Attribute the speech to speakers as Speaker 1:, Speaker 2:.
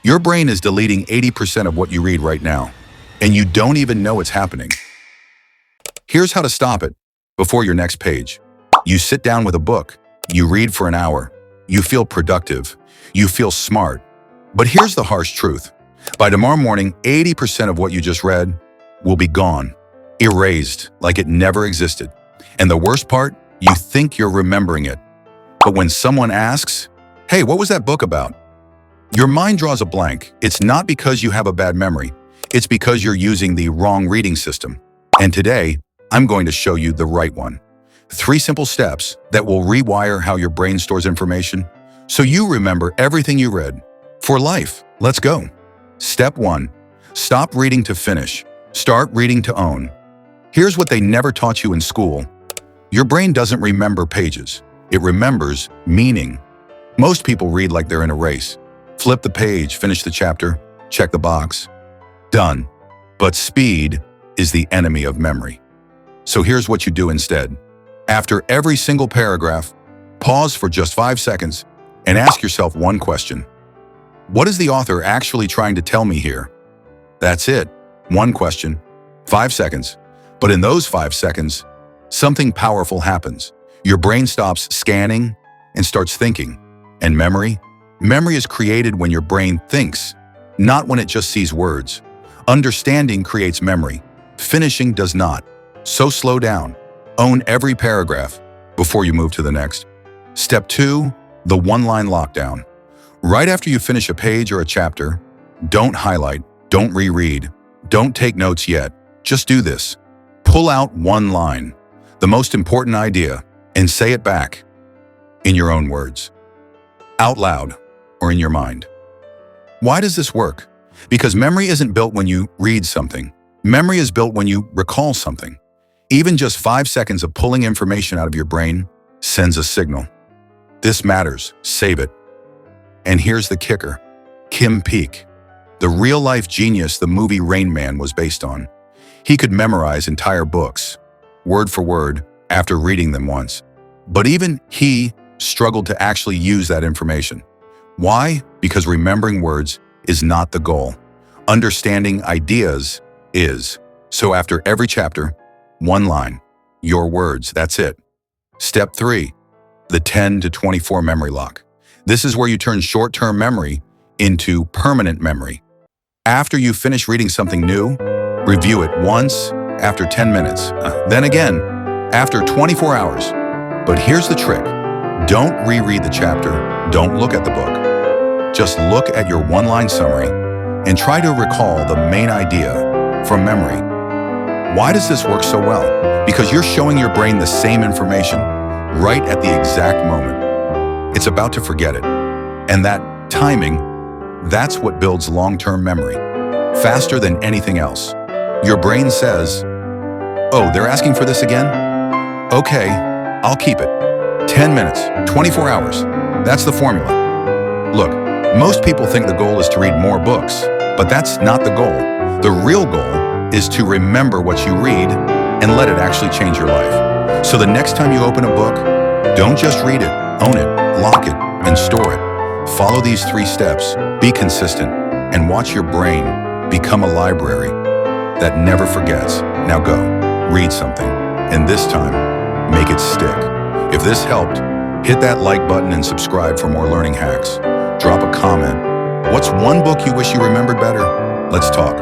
Speaker 1: Your brain is deleting 80% of what you read right now, and you don't even know it's happening. Here's how to stop it before your next page. You sit down with a book, you read for an hour, you feel productive, you feel smart. But here's the harsh truth. By tomorrow morning, 80% of what you just read will be gone, erased like it never existed. And the worst part, you think you're remembering it. But when someone asks, "Hey, what was that book about?" your mind draws a blank. It's not because you have a bad memory. It's because you're using the wrong reading system. And today, I'm going to show you the right one. 3 simple steps that will rewire how your brain stores information so you remember everything you read for life. Let's go. Step 1. Stop reading to finish. Start reading to own. Here's what they never taught you in school. Your brain doesn't remember pages. It remembers meaning. Most people read like they're in a race. Flip the page, finish the chapter, check the box. Done. But speed is the enemy of memory. So here's what you do instead. After every single paragraph, pause for just 5 seconds and ask yourself one question. What is the author actually trying to tell me here? That's it. One question, 5 seconds. But in those 5 seconds, something powerful happens. Your brain stops scanning and starts thinking. And memory? Memory is created when your brain thinks, not when it just sees words. Understanding creates memory. Finishing does not. So slow down. Own every paragraph before you move to the next. Step 2, the one-line lockdown. Right after you finish a page or a chapter, don't highlight, don't reread, don't take notes yet. Just do this. Pull out one line, the most important idea, and say it back in your own words, out loud or in your mind. Why does this work? Because memory isn't built when you read something. Memory is built when you recall something. Even just 5 seconds of pulling information out of your brain sends a signal. This matters. Save it. And here's the kicker. Kim Peek, the real-life genius the movie Rain Man was based on. He could memorize entire books, word for word, after reading them once. But even he struggled to actually use that information. Why? Because remembering words is not the goal. Understanding ideas is. So after every chapter, one line, your words, that's it. Step 3, the 10 to 24 memory lock. This is where you turn short-term memory into permanent memory. After you finish reading something new, review it once after 10 minutes, then again after 24 hours. But here's the trick. Don't reread the chapter. Don't look at the book. Just look at your one-line summary and try to recall the main idea from memory. Why does this work so well? Because you're showing your brain the same information right at the exact moment. It's about to forget it. And that timing, that's what builds long-term memory, faster than anything else. Your brain says, "Oh, they're asking for this again? Okay, I'll keep it." 10 minutes, 24 hours. That's the formula. Look, most people think the goal is to read more books, but that's not the goal. The real goal is to remember what you read and let it actually change your life. So the next time you open a book, don't just read it, own it, lock it, and store it. Follow these 3 steps, be consistent, and watch your brain become a library that never forgets. Now go, read something, and this time, make it stick. If this helped, hit that like button and subscribe for more learning hacks. Drop a comment. What's one book you wish you remembered better? Let's talk.